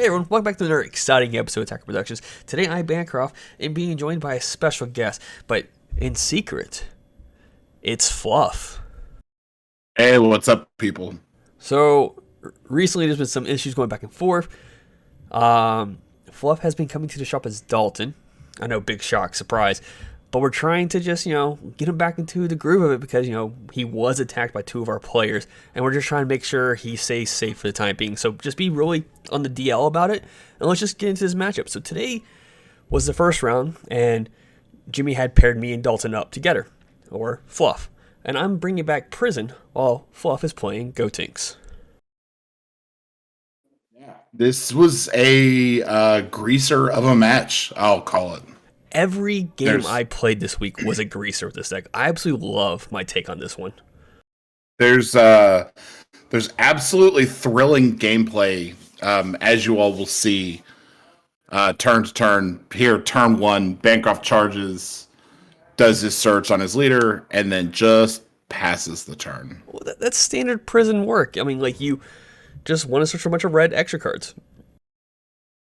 Hey everyone, welcome back to another exciting episode of Attacker Productions. Today I'm Bancroft and being joined by a special guest, but in secret, it's Fluff. Hey, what's up, people? So recently there's been some issues going back and forth. Fluff has been coming to the shop as Dalton. I know, big shock, surprise. But we're trying to just, get him back into the groove of it because, he was attacked by two of our players. And we're just trying to make sure he stays safe for the time being. So just be really on the DL about it. And let's just get into this matchup. So today was the first round. And Jimmy had paired me and Dalton up together. Or Fluff. And I'm bringing back Prison while Fluff is playing Gotenks. Yeah, this was a greaser of a match, I'll call it. Every game I played this week was a greaser with this deck. I absolutely love my take on this one. There's absolutely thrilling gameplay, as you all will see. Turn to turn. Here, turn one, Bancroft charges, does his search on his leader, and then just passes the turn. Well, that's standard Prison work. I mean, you just want to search for a bunch of red extra cards.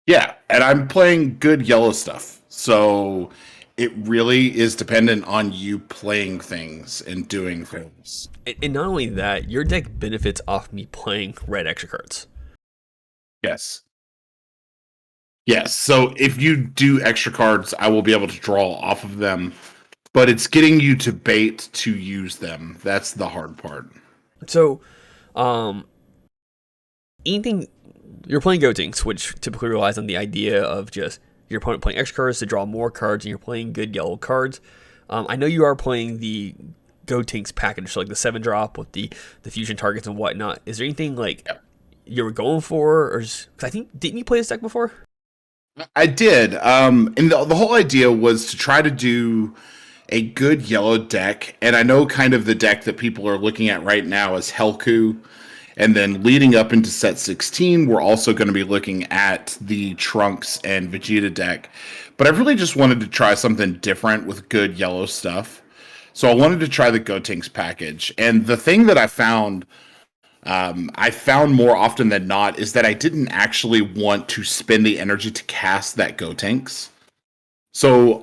Yeah, and I'm playing good yellow stuff. So it really is dependent on you playing things and doing things. And not only that, your deck benefits off me playing red extra cards. Yes. Yes, so if you do extra cards, I will be able to draw off of them. But it's getting you to bait to use them. That's the hard part. So, anything... You're playing Gotenks, which typically relies on the idea of just your opponent playing extra cards to draw more cards, and you're playing good yellow cards. I know you are playing the Gotenks package, so the 7-drop with the fusion targets and whatnot. Is there anything you were going for, or because I think didn't you play this deck before? I did, and the whole idea was to try to do a good yellow deck, and I know kind of the deck that people are looking at right now is Helku. And then leading up into set 16, we're also going to be looking at the Trunks and Vegeta deck. But I really just wanted to try something different with good yellow stuff. So I wanted to try the Gotenks package. And the thing that I found more often than not is that I didn't actually want to spend the energy to cast that Gotenks. So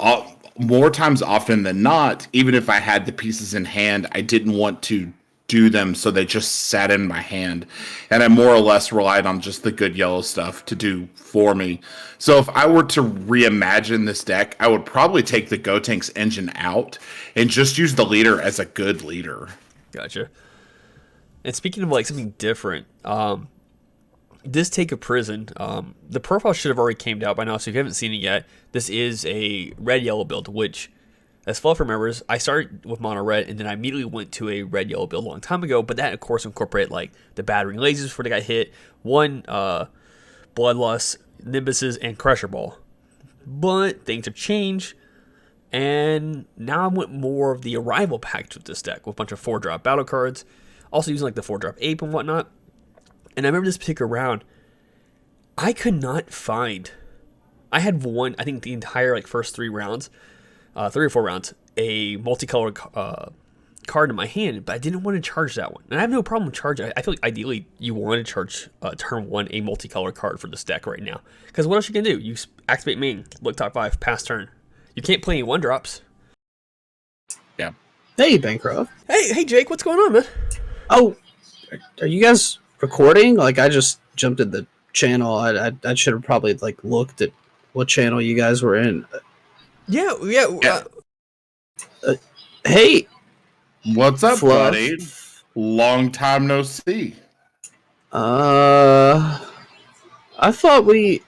more times often than not, even if I had the pieces in hand, I didn't want to do them, so they just sat in my hand, and I more or less relied on just the good yellow stuff to do for me. So if I were to reimagine this deck, I would probably take the Gotenks engine out and just use the leader as a good leader. Gotcha. And speaking of something different, this take of Prison, the profile should have already came out by now, so if you haven't seen it yet, this is a red-yellow build, which, as Fluff remembers, I started with mono red, and then I immediately went to a red-yellow build a long time ago, but that, of course, incorporated, the battering lasers before they got hit, one Bloodlust, Nimbuses, and Crusher Ball. But things have changed, and now I went more of the Arrival package with this deck, with a bunch of 4-drop battle cards, also using, the 4-drop Ape and whatnot. And I remember this particular round, I could not find... I had won, I think, the entire, first 3 rounds, 3 or 4 rounds, a multicolored card in my hand, but I didn't want to charge that one. And I have no problem charging. I feel like ideally you want to charge turn 1 a multicolored card for this deck right now. Because what else you can do? You activate main, look top 5, pass turn. You can't play any 1-drops. Yeah. Hey, Bancroft. Hey, Jake, what's going on, man? Oh, are you guys recording? I just jumped in the channel. I should have probably looked at what channel you guys were in. Yeah. Hey, what's up, Fluff? buddy? Long time no see. I thought we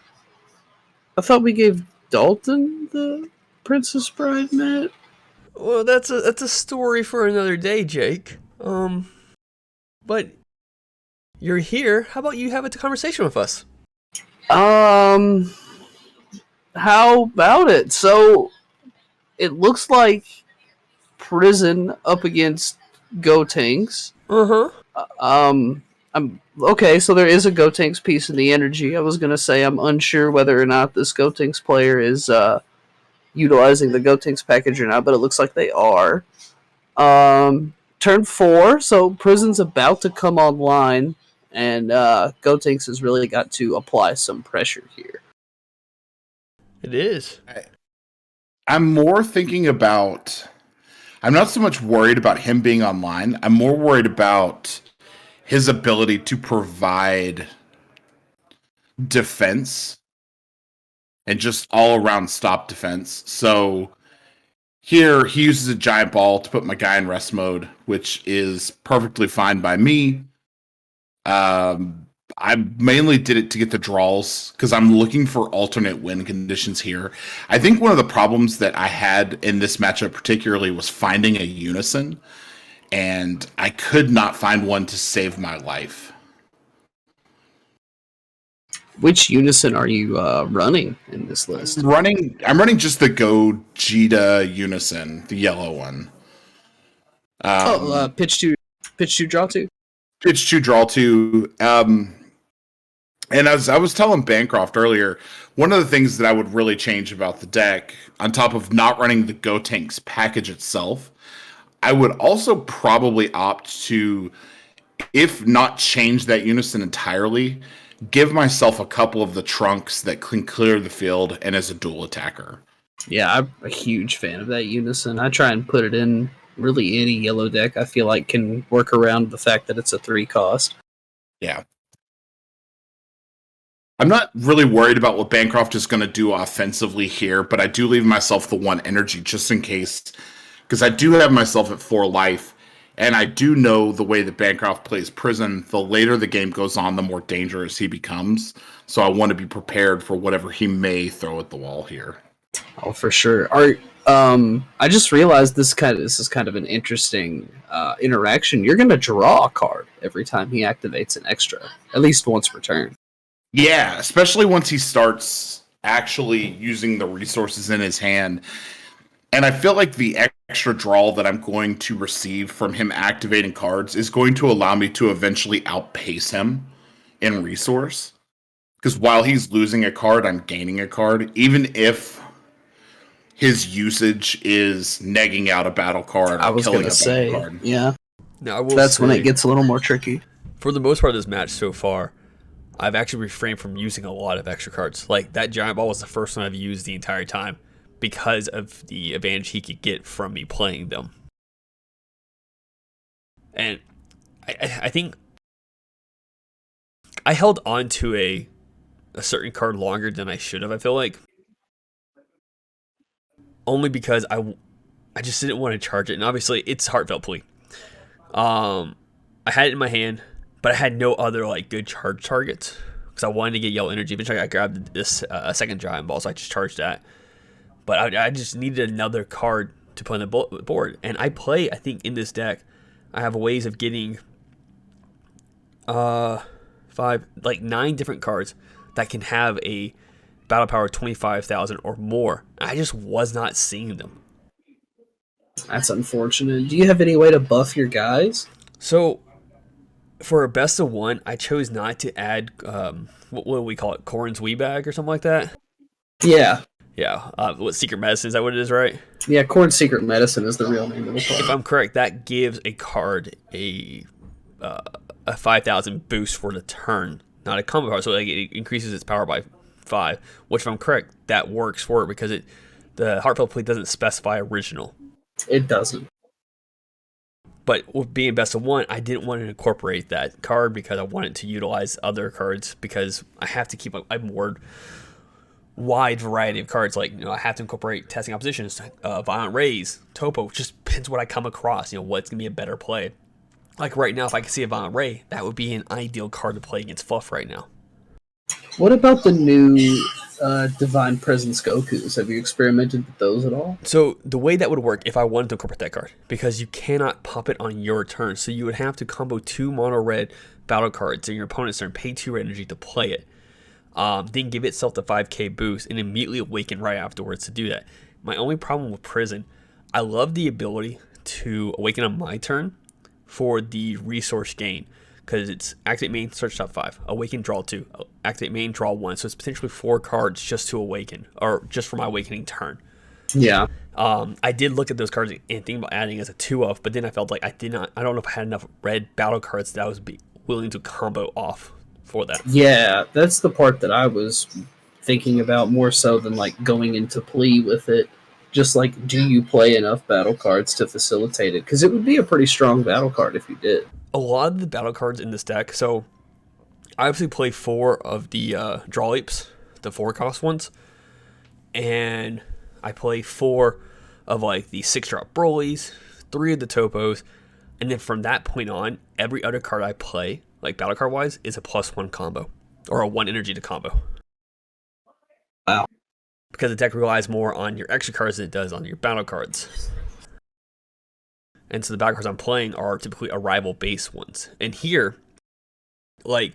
gave Dalton the Princess Bride mat. Well, that's a story for another day, Jake. But you're here. How about you have a conversation with us? How about it? So, it looks like Prison up against Gotenks. I'm okay. So there is a Gotenks piece in the energy. I was gonna say I'm unsure whether or not this Gotenks player is utilizing the Gotenks package or not, but it looks like they are. Turn 4, so Prison's about to come online, and Gotenks has really got to apply some pressure here. It is. I'm more thinking about. I'm not so much worried about him being online. I'm more worried about his ability to provide defense and just all around stop defense. So here he uses a giant ball to put my guy in rest mode, which is perfectly fine by me. I mainly did it to get the draws because I'm looking for alternate win conditions here. I think one of the problems that I had in this matchup particularly was finding a unison, and I could not find one to save my life. Which unison are you running in this list? I'm running just the Gogeta unison, the yellow one. Pitch to draw to. Pitch to draw to. And as I was telling Bancroft earlier, one of the things that I would really change about the deck, on top of not running the Gotenks package itself, I would also probably opt to, if not change that unison entirely, give myself a couple of the trunks that can clear the field and as a dual attacker. Yeah, I'm a huge fan of that unison. I try and put it in really any yellow deck I feel like can work around the fact that it's a 3 cost. Yeah. I'm not really worried about what Bancroft is going to do offensively here, but I do leave myself the 1 energy just in case, because I do have myself at 4 life, and I do know the way that Bancroft plays Prison, the later the game goes on, the more dangerous he becomes, so I want to be prepared for whatever he may throw at the wall here. Oh, for sure. I just realized this is kind of an interesting interaction. You're going to draw a card every time he activates an extra, at least once per turn. Yeah, especially once he starts actually using the resources in his hand. And I feel like the extra draw that I'm going to receive from him activating cards is going to allow me to eventually outpace him in resource. Because while he's losing a card, I'm gaining a card. Even if his usage is negging out a battle card. I was going to say, card. Yeah. Now, that's when it gets a little more tricky. For the most part of this match so far, I've actually refrained from using a lot of extra cards. Like, that giant ball was the first one I've used the entire time because of the advantage he could get from me playing them. And I think I held on to a certain card longer than I should have, I feel like. Only because I just didn't want to charge it. And obviously, it's Heartfelt Plea. I had it in my hand, but I had no other like good charge targets because I wanted to get yellow energy. Eventually, I grabbed this a second giant ball, so I just charged that. But I just needed another card to put on the board, and I think in this deck, I have ways of getting 9 different cards that can have a battle power 25,000 or more. I just was not seeing them. That's unfortunate. Do you have any way to buff your guys? So, for a best of 1, I chose not to add, what do we call it, Corrin's Wee Bag or something like that? Yeah. Yeah. What, Secret Medicine, is that what it is, right? Yeah, Corrin's Secret Medicine is the real name of the card. If I'm correct, that gives a card a 5,000 boost for the turn, not a combo power, so like it increases its power by 5, which if I'm correct, that works for it because the Heartfelt Plea doesn't specify original. It doesn't. But with being best of 1, I didn't want to incorporate that card because I wanted to utilize other cards because I have to keep a more wide variety of cards. Like, I have to incorporate Testing Oppositions, Violent Rays, Topo. Just depends what I come across, what's going to be a better play. Like right now, if I could see a Violent Ray, that would be an ideal card to play against Fluff right now. What about the new Divine Presence Gokus? Have you experimented with those at all? So the way that would work if I wanted to incorporate that card, because you cannot pop it on your turn, so you would have to combo 2 mono red battle cards in your opponent's turn, pay 2 red energy to play it, then give itself the 5k boost, and immediately awaken right afterwards to do that. My only problem with Prison, I love the ability to awaken on my turn for the resource gain. Because it's activate main, search top 5, awaken, draw 2, activate main, draw 1. So it's potentially 4 cards just to awaken, or just for my awakening turn. Yeah. I did look at those cards and think about adding as a 2-of, but then I felt like I don't know if I had enough red battle cards that I willing to combo off for that. Yeah, that's the part that I was thinking about more so than like going into plea with it. Just like, do you play enough battle cards to facilitate it? Because it would be a pretty strong battle card if you did. A lot of the battle cards in this deck, so I obviously play 4 of the Draw Leaps, the 4-cost ones, and I play 4 of like the 6-drop Broly's, 3 of the Topos, and then from that point on, every other card I play, like battle card wise, is a +1 combo, or a 1 energy to combo. Wow. Because the deck relies more on your extra cards than it does on your battle cards. And so the battle cards I'm playing are typically arrival base ones. And here, like,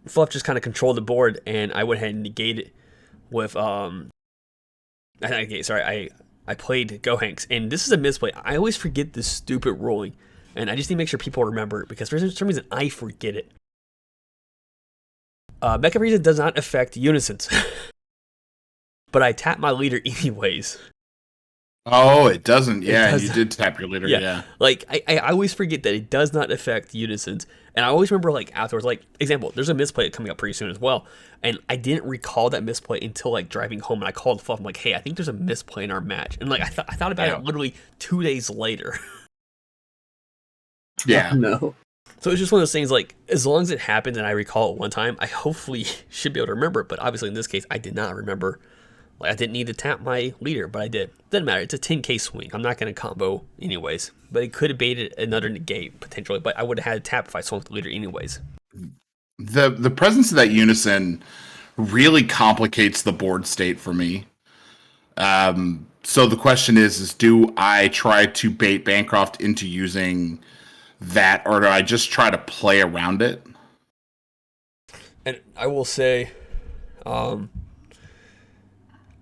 Fluff just kind of controlled the board, and I went ahead and negated it with I played Gotenks, and this is a misplay. I always forget this stupid ruling, and I just need to make sure people remember it, because for some reason I forget it. Mecha Frieza does not affect unisons, but I tap my leader anyways. Oh, it doesn't. Yeah, you did tap your leader. Yeah. Like, I always forget that it does not affect unisons. And I always remember, like, afterwards, like, example, there's a misplay coming up pretty soon as well. And I didn't recall that misplay until, like, driving home. And I called Fluff. I'm like, hey, I think there's a misplay in our match. And, like, I thought about it literally 2 days later. Yeah. No. So it's just one of those things, like, as long as it happens and I recall it one time, I hopefully should be able to remember it. But obviously, in this case, I did not remember. Like, I didn't need to tap my leader, but I did. Doesn't matter. It's a 10k swing. I'm not going to combo anyways. But it could have baited another negate, potentially. But I would have had to tap if I swung with the leader anyways. The presence of that unison really complicates the board state for me. So the question is do I try to bait Bancroft into using that, or do I just try to play around it? And I will say, I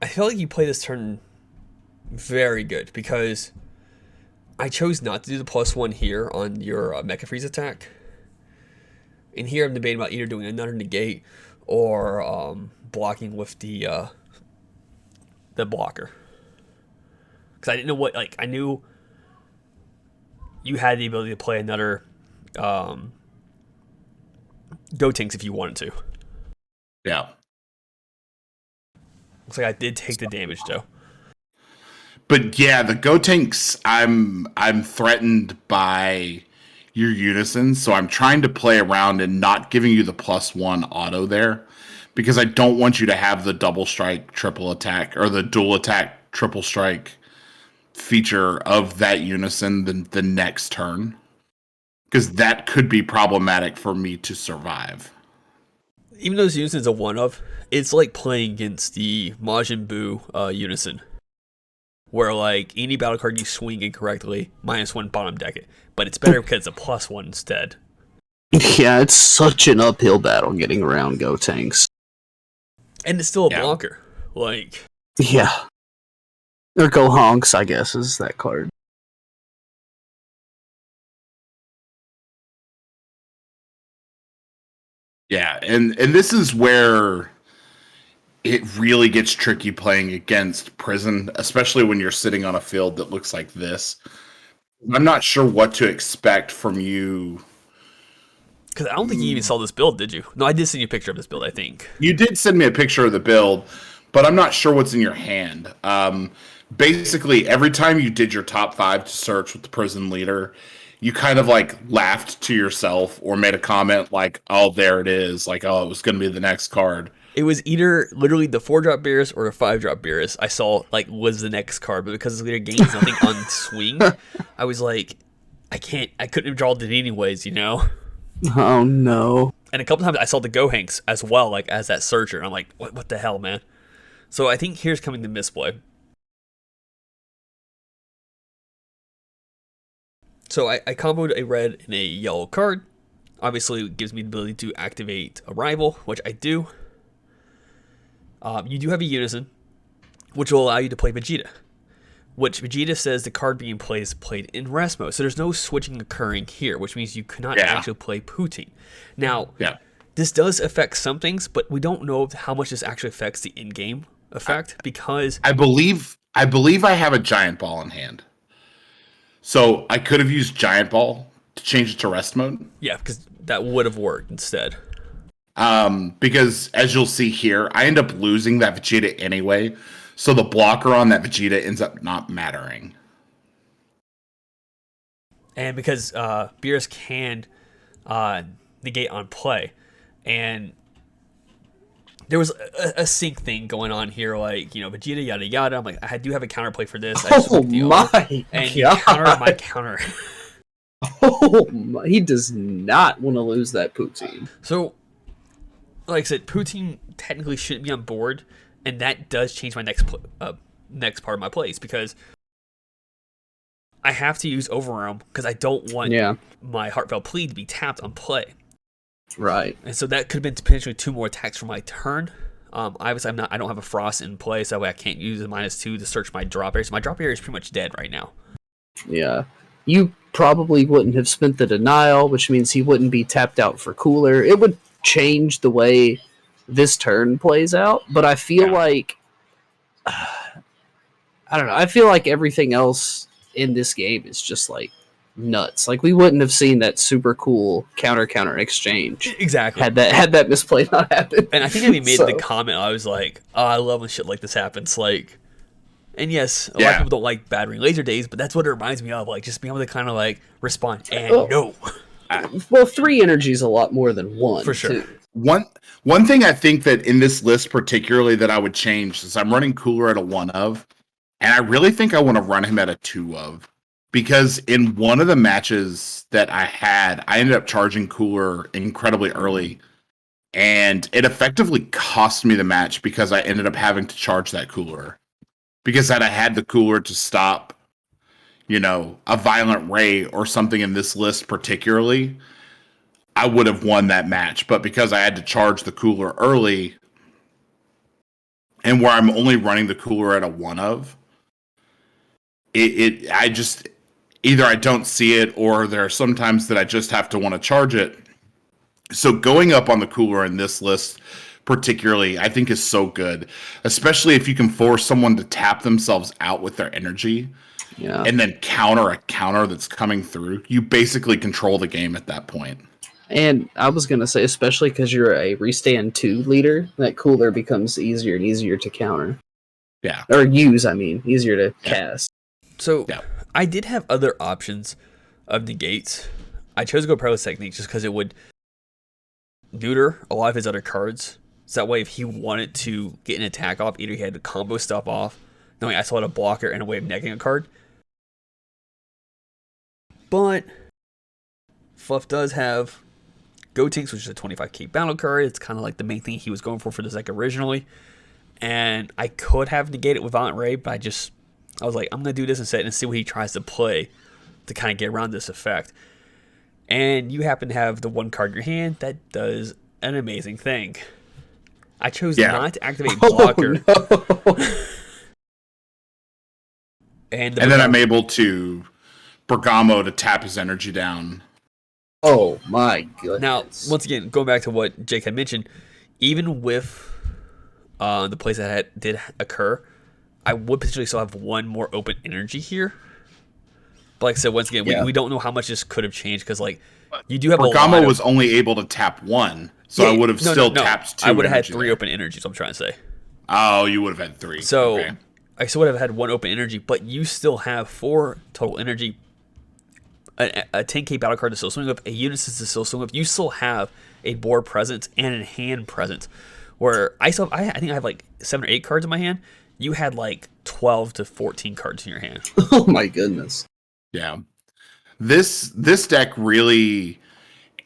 feel like you play this turn very good, because I chose not to do the +1 here on your Mecha Freeze attack. And here I'm debating about either doing another negate or blocking with the blocker. Because I didn't know what, like, I knew you had the ability to play another Gotenks if you wanted to. Yeah. Looks like I did take the damage though. But yeah, the Gotenks, I'm threatened by your unison, so I'm trying to play around and not giving you the +1 auto there, because I don't want you to have the double strike triple attack, or the dual attack triple strike feature of that unison the next turn, because that could be problematic for me to survive. Even though this unison is a one-of, it's like playing against the Majin Buu unison, where like any battle card you swing incorrectly, -1 bottom deck it. But it's better because it's a +1 instead. Yeah, it's such an uphill battle getting around Gotenks. And it's still a blocker. Like, yeah. Or Gohonks, I guess, is that card. Yeah, and this is where it really gets tricky playing against Prison, especially when you're sitting on a field that looks like this. I'm not sure what to expect from you. Because I don't think you even saw this build, did you? No, I did send you a picture of this build, I think. You did send me a picture of the build, but I'm not sure what's in your hand. Basically, every time you did your top 5 to search with the Prison leader, you kind of like laughed to yourself or made a comment like, oh, there it is. Like, oh, it was going to be the next card. It was either literally the 4-drop Beerus or a 5-drop Beerus I saw like was the next card, but because his leader gains nothing on swing, I was like, I couldn't have drawn it anyways, you know? Oh no. And a couple times I saw the Gotenks as well, like as that searcher, and I'm like, what the hell, man? So I think here's coming the misplay. So I comboed a red and a yellow card. Obviously, it gives me the ability to activate a rival, which I do. You do have a unison, which will allow you to play Vegeta. Which Vegeta says the card being played is played in rest mode. So there's no switching occurring here, which means you cannot actually play Poutine. Now, this does affect some things, but we don't know how much this actually affects the in-game effect, because I believe I have a Giant Ball in hand. So I could have used Giant Ball to change it to rest mode. Yeah, because that would have worked instead. Because as you'll see here, I end up losing that Vegeta anyway, so the blocker on that Vegeta ends up not mattering. And because Beerus can negate on play, and there was a sync thing going on here, like, you know, Vegeta, yada yada. I'm like, I do have a counterplay for this. I just Oh my and god! counter my counter. Oh my, he does not want to lose that poutine. So, like I said, Poutine technically shouldn't be on board, and that does change my next part of my plays, because I have to use Overwhelm because I don't want my Heartfelt Plea to be tapped on play. Right. And so that could have been potentially 2 more attacks for my turn. Obviously, I don't have a Frost in play, so that way I can't use a -2 to search my drop area. So my drop area is pretty much dead right now. Yeah. You probably wouldn't have spent the denial, which means he wouldn't be tapped out for cooler. It would change the way this turn plays out, but I feel like I don't know. I feel like everything else in this game is just like nuts. Like, we wouldn't have seen that super cool counter exchange Exactly. had that misplay not happened. And I think I even made the comment. I was like, "Oh, I love when shit like this happens." Like, and yes, a lot of people don't like battering laser days, but that's what it reminds me of. Like, just being able to kind of like respond and no. Well, 3 energy is a lot more than 1 For sure. too. One thing I think that in this list particularly that I would change is I'm running Cooler at a 1 of, and I really think I want to run him at a 2 of, because in one of the matches that I had, I ended up charging Cooler incredibly early, and it effectively cost me the match because I ended up having to charge that Cooler. Because had I had the Cooler to stop, you know, a Violent Ray or something in this list particularly, I would have won that match. But because I had to charge the Cooler early, and where I'm only running the Cooler at a 1 of, I just, either I don't see it, or there are some times that I just have to want to charge it. So going up on the Cooler in this list particularly, I think is so good, especially if you can force someone to tap themselves out with their energy, and then counter a counter that's coming through. You basically control the game at that point. And I was going to say, especially because you're a restand 2 leader, that Cooler becomes easier and easier to counter. Yeah. Or use, I mean. Easier to cast. So, I did have other options of negates. I chose to go Perilous Technique just because it would neuter a lot of his other cards. So that way, if he wanted to get an attack off, either he had to combo stuff off, knowing I still had a blocker and a way of negating a card. But Fluff does have Gotenks, which is a 25k battle card. It's kind of like the main thing he was going for this deck originally. And I could have negated with Violent Ray, but I was like, I'm going to do this instead and see what he tries to play to kind of get around this effect. And you happen to have the 1 card in your hand that does an amazing thing. I chose not to activate Blocker. Oh, no. and then I'm able to Bergamo to tap his energy down. Oh my goodness. Now, once again, going back to what Jake had mentioned, even with the plays that did occur, I would potentially still have 1 more open energy here. But like I said, once again, we don't know how much this could have changed, because like you do have Bergamo was only able to tap 1, so I would have tapped 2. I would have had 3 open energies. I'm trying to say. Oh, you would have had 3. So I still would have had 1 open energy, but you still have 4 total energy. A 10k battle card to still swing up, a Unisys to still swing up. You still have a board presence and a hand presence. Where I think I have like 7 or 8 cards in my hand. You had like 12 to 14 cards in your hand. Oh my goodness. Yeah. This deck really,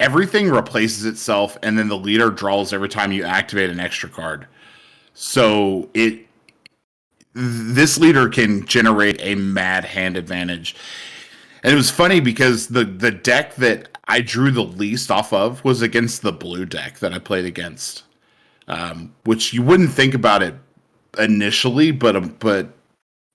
everything replaces itself, and then the leader draws every time you activate an extra card. So this leader can generate a mad hand advantage. And it was funny because the deck that I drew the least off of was against the blue deck that I played against, which you wouldn't think about it initially, but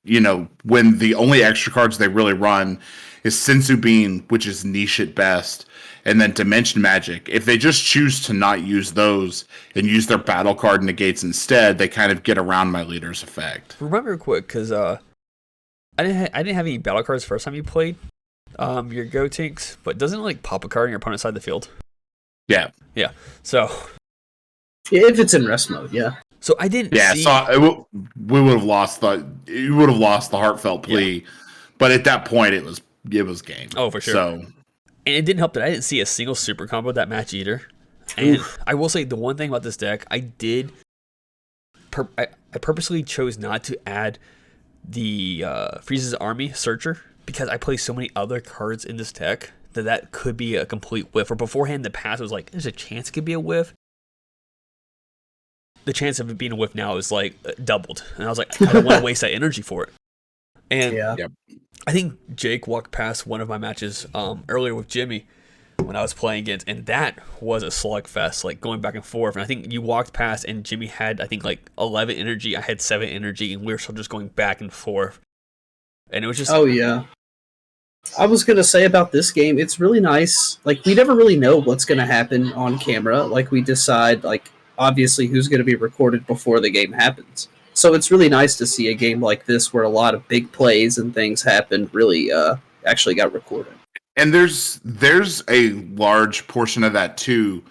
you know, when the only extra cards they really run is Sensu Bean, which is niche at best, and then Dimension Magic. If they just choose to not use those and use their battle card negates instead, they kind of get around my leader's effect. Remember quick, because I didn't have any battle cards the first time you played. your Gotenks, but doesn't it, like, pop a card on your opponent's side of the field? Yeah. Yeah. So If it's in rest mode, yeah. So I didn't. Yeah, see... so we would have lost the. You would have lost the heartfelt plea, but at that point it was game. Oh, for sure. So, and it didn't help that I didn't see a single super combo that match either. And I will say the one thing about this deck, I did. I purposely chose not to add the Frieza's Army Searcher because I play so many other cards in this deck that could be a complete whiff. Or beforehand, the past was like, there's a chance it could be a whiff. The chance of it being a whiff now is like doubled. And I was like, I don't want to waste that energy for it. And I think Jake walked past one of my matches earlier with Jimmy when I was playing against, and that was a slugfest, like going back and forth. And I think you walked past and Jimmy had, I think, like 11 energy. I had 7 energy, and we were still just going back and forth. And it was just... Oh, yeah. I was going to say about this game, it's really nice. Like, we never really know what's going to happen on camera. Like, we decide, like, obviously who's going to be recorded before the game happens. So it's really nice to see a game like this where a lot of big plays and things happen really actually got recorded. And there's a large portion of that too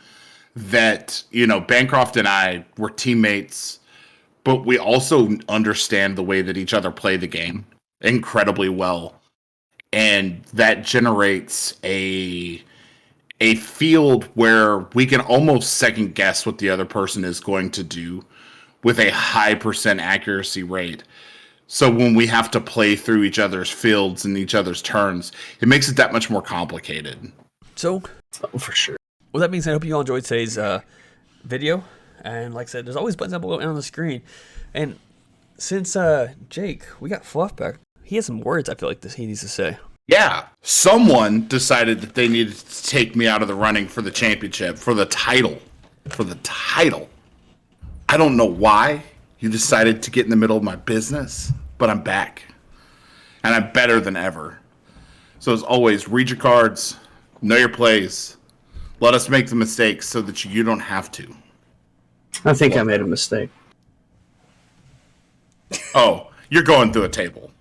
that, Bancroft and I were teammates, but we also understand the way that each other play the game incredibly well. And that generates a field where we can almost second guess what the other person is going to do with a high % accuracy rate. So when we have to play through each other's fields and each other's turns, it makes it that much more complicated. So, for sure. With that being said, I hope you all enjoyed today's video. And like I said, there's always buttons up below and on the screen. And since Jake, we got Fluff back, he has some words I feel like he needs to say. Yeah, someone decided that they needed to take me out of the running for the championship, for the title. I don't know why you decided to get in the middle of my business, but I'm back. And I'm better than ever. So as always, read your cards, know your plays. Let us make the mistakes so that you don't have to. I think I made a mistake. Oh, you're going through a table.